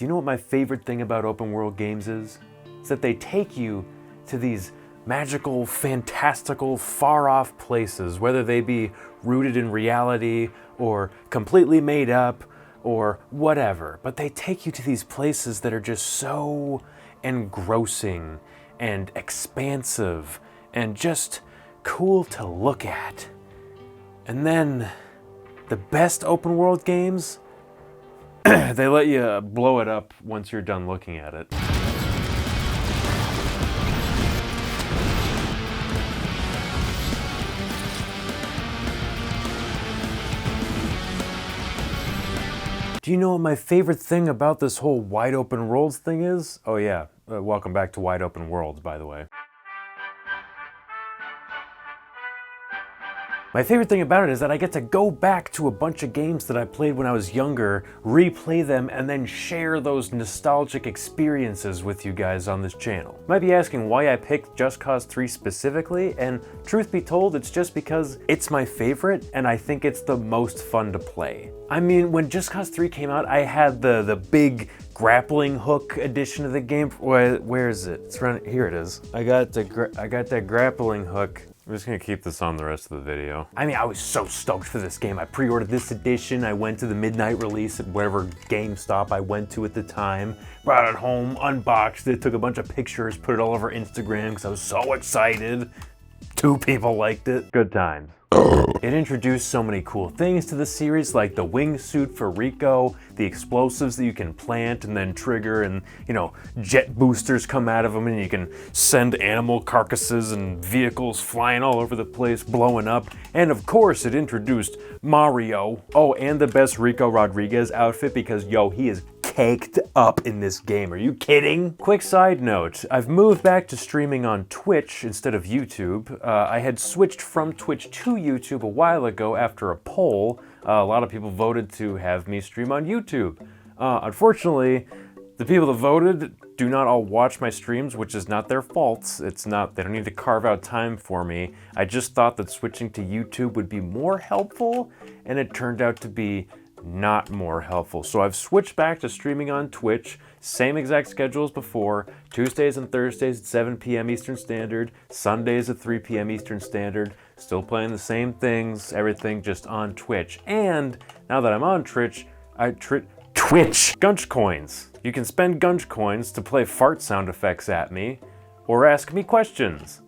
Do you know what my favorite thing about open world games is? It's that they take you to these magical, fantastical, far-off places, whether they be rooted in reality or completely made up or whatever. But they take you to these places that are just so engrossing and expansive and just cool to look at. And then the best open world games, they let you blow it up once you're done looking at it. Do you know what my favorite thing about this whole wide open worlds thing is? Oh yeah, welcome back to Wide Open Worlds, by the way. My favorite thing about it is that I get to go back to a bunch of games that I played when I was younger, replay them, and then share those nostalgic experiences with you guys on this channel. You might be asking why I picked Just Cause 3 specifically, and truth be told, it's just because it's my favorite and I think it's the most fun to play. I mean, when Just Cause 3 came out, I had the big grappling hook edition of the game. Where is it? It's right here. It is. I got that grappling hook. I'm just gonna keep this on the rest of the video. I mean, I was so stoked for this game. I pre-ordered this edition. I went to the midnight release at whatever GameStop I went to at the time. Brought it home, unboxed it, took a bunch of pictures, put it all over Instagram because I was so excited. 2 people liked it. Good times. It introduced so many cool things to the series, like the wingsuit for Rico, the explosives that you can plant and then trigger, and, you know, jet boosters come out of them and you can send animal carcasses and vehicles flying all over the place, blowing up. And of course it introduced Mario. Oh, and the best Rico Rodriguez outfit because, yo, he is caked up in this game. Are you kidding? Quick side note, I've moved back to streaming on Twitch instead of YouTube. I had switched from Twitch to YouTube a while ago after a poll. A lot of people voted to have me stream on YouTube. Unfortunately, the people that voted do not all watch my streams, which is not their fault. It's not, they don't need to carve out time for me. I just thought that switching to YouTube would be more helpful, and it turned out to be not more helpful. So I've switched back to streaming on Twitch, same exact schedule as before, Tuesdays and Thursdays at 7 p.m. Eastern Standard, Sundays at 3 p.m. Eastern Standard, still playing the same things, everything just on Twitch. And now that I'm on Twitch, Twitch! Gunch coins. You can spend Gunch coins to play fart sound effects at me, or ask me questions.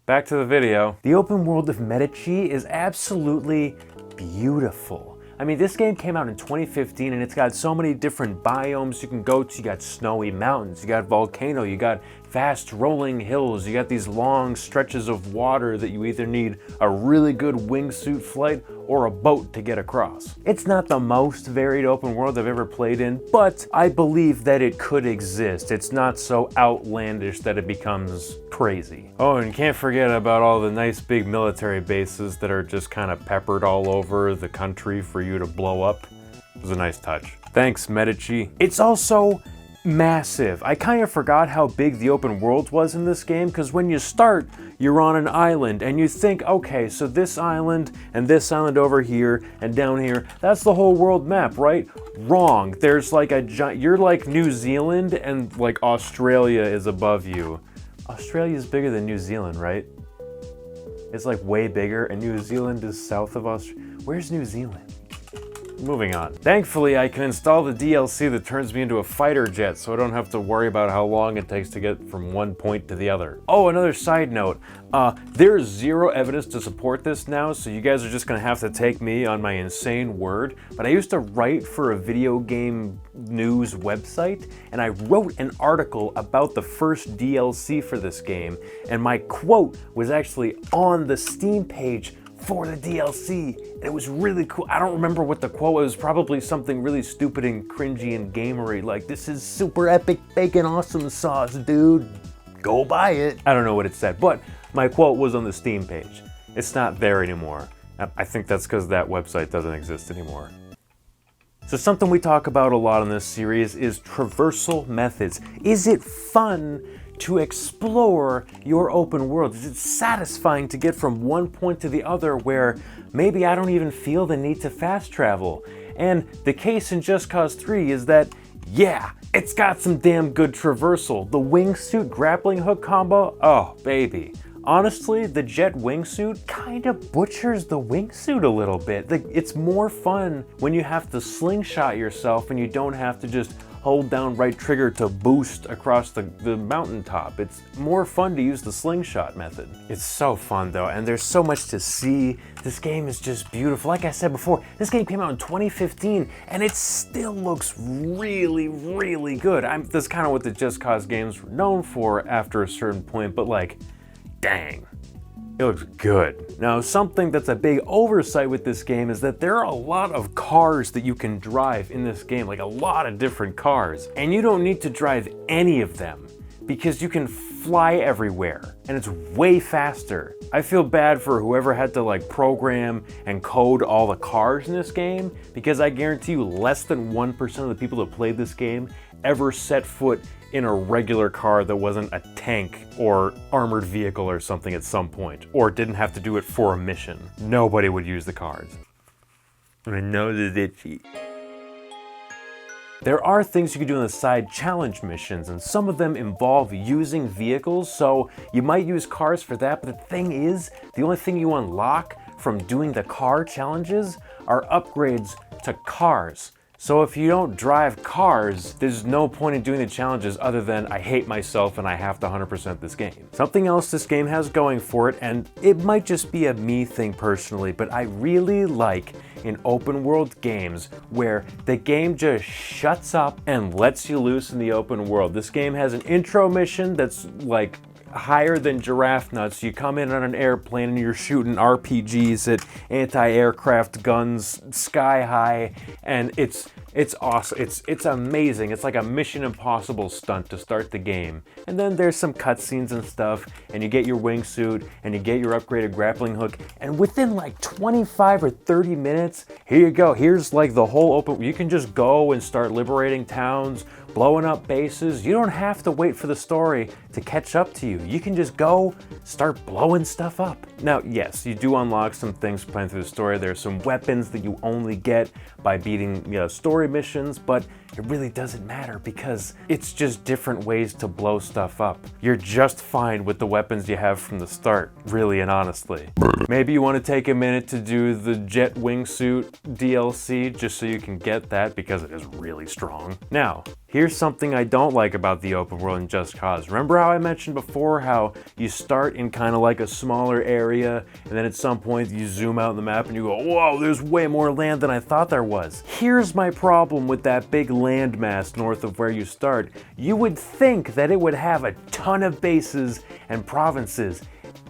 Back to the video. The open world of Medici is absolutely beautiful. I mean, this game came out in 2015 and it's got so many different biomes you can go to. You got snowy mountains, you got volcano, you got fast rolling hills, you got these long stretches of water that you either need a really good wingsuit flight or a boat to get across. It's not the most varied open world I've ever played in, but I believe that it could exist. It's not so outlandish that it becomes crazy. Oh, and you can't forget about all the nice big military bases that are just kind of peppered all over the country for you to blow up. It was a nice touch. Thanks, Medici. It's also massive. I kind of forgot how big the open world was in this game, because when you start, you're on an island and you think, okay, so this island and this island over here and down here, that's the whole world map, right? Wrong. There's like a giant, you're like New Zealand and like Australia is above you. Australia is bigger than New Zealand, right? It's like way bigger, and New Zealand is south of Australia. Where's New Zealand? Moving on. Thankfully, I can install the DLC that turns me into a fighter jet, so I don't have to worry about how long it takes to get from one point to the other. Oh, another side note. There's zero evidence to support this now, so you guys are just gonna have to take me on my insane word. But I used to write for a video game news website, and I wrote an article about the first DLC for this game, and my quote was actually on the Steam page for the DLC. It was really cool. I don't remember what the quote was. It was probably something really stupid and cringy and gamery, like, "This is super epic bacon awesome sauce, dude. Go buy it." I don't know what it said, but my quote was on the Steam page. It's not there anymore. I think that's because that website doesn't exist anymore. So something we talk about a lot in this series is traversal methods. Is it fun to explore your open world? Is it satisfying to get from one point to the other where maybe I don't even feel the need to fast travel? And the case in Just Cause 3 is that, yeah, it's got some damn good traversal. The wingsuit grappling hook combo, oh baby. Honestly, the jet wingsuit kind of butchers the wingsuit a little bit. It's more fun when you have to slingshot yourself and you don't have to just hold down right trigger to boost across the mountaintop. It's more fun to use the slingshot method. It's so fun though, and there's so much to see. This game is just beautiful. Like I said before, this game came out in 2015 and it still looks really, really good. That's kind of what the Just Cause games were known for after a certain point, but like, dang, it looks good. Now, something that's a big oversight with this game is that there are a lot of cars that you can drive in this game, like a lot of different cars. And you don't need to drive any of them because you can fly everywhere and it's way faster. I feel bad for whoever had to like program and code all the cars in this game because I guarantee you less than 1% of the people that played this game ever set foot in a regular car that wasn't a tank or armored vehicle or something at some point, or didn't have to do it for a mission. Nobody would use the cars. I know that itchy. There are things you can do in the side challenge missions, and some of them involve using vehicles, so you might use cars for that, but the thing is, the only thing you unlock from doing the car challenges are upgrades to cars. So if you don't drive cars, there's no point in doing the challenges other than I hate myself and I have to 100% this game. Something else this game has going for it, and it might just be a me thing personally, but I really like in open world games where the game just shuts up and lets you loose in the open world. This game has an intro mission that's like higher than giraffe nuts. You come in on an airplane and you're shooting RPGs at anti-aircraft guns sky high, and it's awesome. It's amazing. It's like a Mission Impossible stunt to start the game. And then there's some cutscenes and stuff, and you get your wingsuit and you get your upgraded grappling hook, and within like 25 or 30 minutes, here you go. Here's like the whole open, you can just go and start liberating towns, blowing up bases. You don't have to wait for the story to catch up to you. You can just go start blowing stuff up. Now, yes, you do unlock some things playing through the story. There's some weapons that you only get by beating story missions, but it really doesn't matter because it's just different ways to blow stuff up. You're just fine with the weapons you have from the start, really and honestly. Maybe you want to take a minute to do the jet wingsuit DLC just so you can get that because it is really strong. Now, here's something I don't like about the open world in Just Cause. Remember how I mentioned before how you start in kind of like a smaller area and then at some point you zoom out on the map and you go, whoa, there's way more land than I thought there was. Here's my problem with that big landmass north of where you start. You would think that it would have a ton of bases and provinces.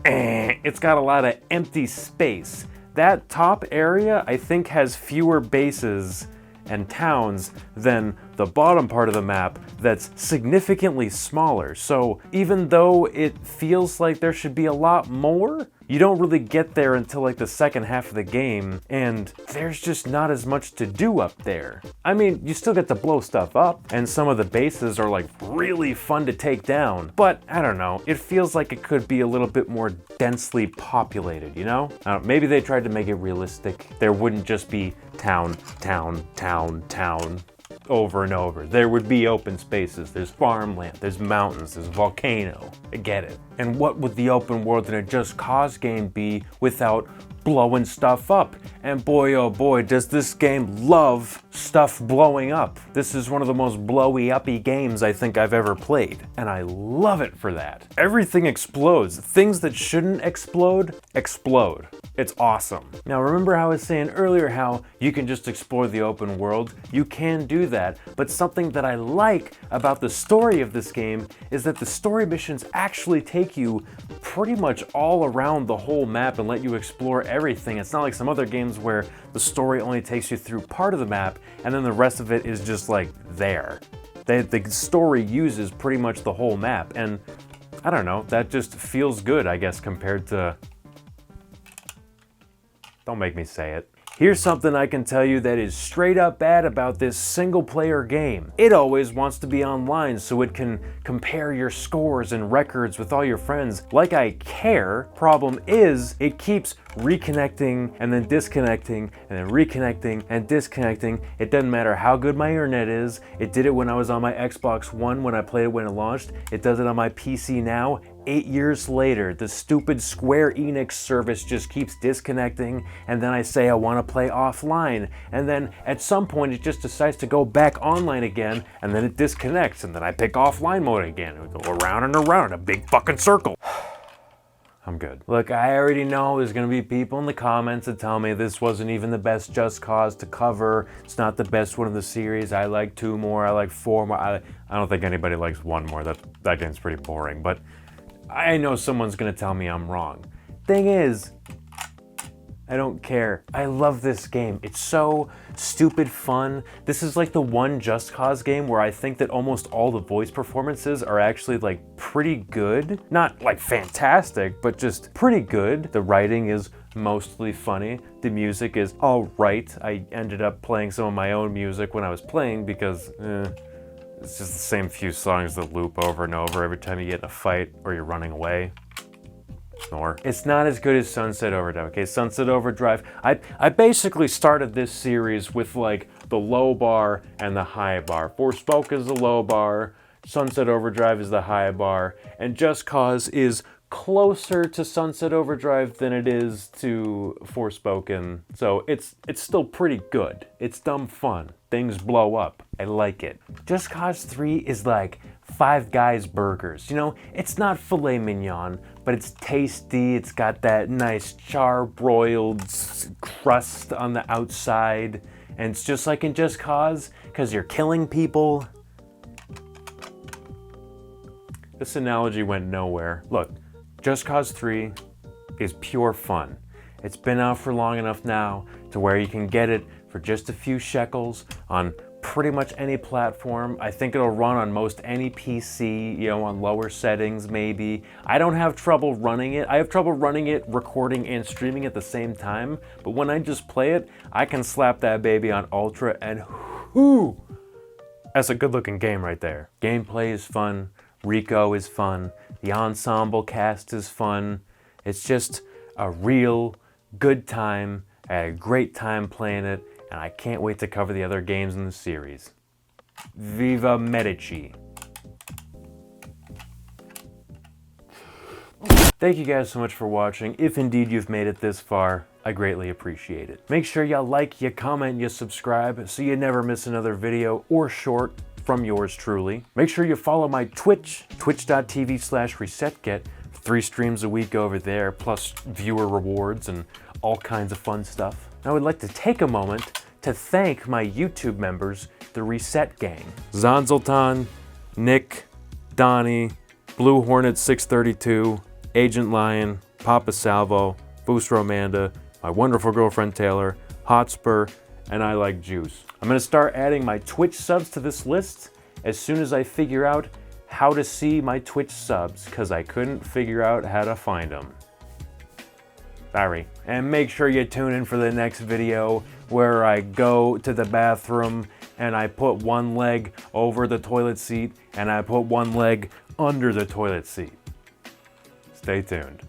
It's got a lot of empty space. That top area, I think, has fewer bases and towns than the bottom part of the map that's significantly smaller. So even though it feels like there should be a lot more, you don't really get there until like the second half of the game, and there's just not as much to do up there. I mean, you still get to blow stuff up, and some of the bases are like really fun to take down, but I don't know, it feels like it could be a little bit more densely populated, you know? Maybe they tried to make it realistic. There wouldn't just be town, town, town, town, over and over. There would be open spaces, there's farmland, there's mountains, there's volcano. I get it. And what would the open world in a Just Cause game be without blowing stuff up? And boy, oh boy, does this game love stuff blowing up. This is one of the most blowy uppy games I think I've ever played, and I love it for that. Everything explodes. Things that shouldn't explode, explode. It's awesome. Now remember how I was saying earlier how you can just explore the open world? You can do that, but something that I like about the story of this game is that the story missions actually take you pretty much all around the whole map and let you explore everything. It's not like some other games where the story only takes you through part of the map and then the rest of it is just like there. The story uses pretty much the whole map, and I don't know, that just feels good, I guess, compared to... Don't make me say it. Here's something I can tell you that is straight up bad about this single player game. It always wants to be online so it can compare your scores and records with all your friends. Like I care. Problem is, it keeps reconnecting and then disconnecting and then reconnecting and disconnecting. It doesn't matter how good my internet is. It did it when I was on my Xbox One when I played it when it launched. It does it on my PC now. 8 years later, the stupid Square Enix service just keeps disconnecting, and then I say I want to play offline, and then at some point it just decides to go back online again, and then it disconnects, and then I pick offline mode again. We go around and around in a big fucking circle. I'm good. Look, I already know there's gonna be people in the comments that tell me this wasn't even the best Just Cause to cover. It's not the best one of the series. I like 2 more, I like 4 more. I don't think anybody likes 1 more. That game's pretty boring, but I know someone's gonna tell me I'm wrong. Thing is, I don't care. I love this game. It's so stupid fun. This is like the one Just Cause game where I think that almost all the voice performances are actually like pretty good. Not like fantastic, but just pretty good. The writing is mostly funny. The music is all right. I ended up playing some of my own music when I was playing because it's just the same few songs that loop over and over every time you get in a fight or you're running away. Snore. It's not as good as Sunset Overdrive. Okay, Sunset Overdrive, I basically started this series with like the low bar and the high bar. Forspoken is the low bar, Sunset Overdrive is the high bar, and Just Cause is closer to Sunset Overdrive than it is to Forspoken. So it's still pretty good. It's dumb fun. Things blow up. I like it. Just Cause 3 is like Five Guys burgers. You know, it's not filet mignon, but it's tasty. It's got that nice charbroiled crust on the outside. And it's just like in Just Cause, because you're killing people. This analogy went nowhere. Look, Just Cause 3 is pure fun. It's been out for long enough now to where you can get it for just a few shekels on pretty much any platform. I think it'll run on most any PC, you know, on lower settings maybe. I don't have trouble running it. I have trouble running it, recording and streaming at the same time, but when I just play it, I can slap that baby on Ultra and whoo! That's a good looking game right there. Gameplay is fun, Rico is fun, the ensemble cast is fun. It's just a real good time. I had a great time playing it, and I can't wait to cover the other games in the series. Viva Medici. Thank you guys so much for watching. If indeed you've made it this far, I greatly appreciate it. Make sure you like, you comment, you subscribe so you never miss another video or short from yours truly. Make sure you follow my Twitch, twitch.tv/resetget. 3 streams a week over there, plus viewer rewards and all kinds of fun stuff. I would like to take a moment to thank my YouTube members, the Reset Gang. Zonzultan, Nick, Donnie, Blue Hornet 632, Agent Lion, Papa Salvo, Booster Amanda, my wonderful girlfriend Taylor, Hotspur, and I Like Juice. I'm gonna start adding my Twitch subs to this list as soon as I figure out how to see my Twitch subs, because I couldn't figure out how to find them. Sorry. And make sure you tune in for the next video where I go to the bathroom and I put one leg over the toilet seat and I put one leg under the toilet seat. Stay tuned.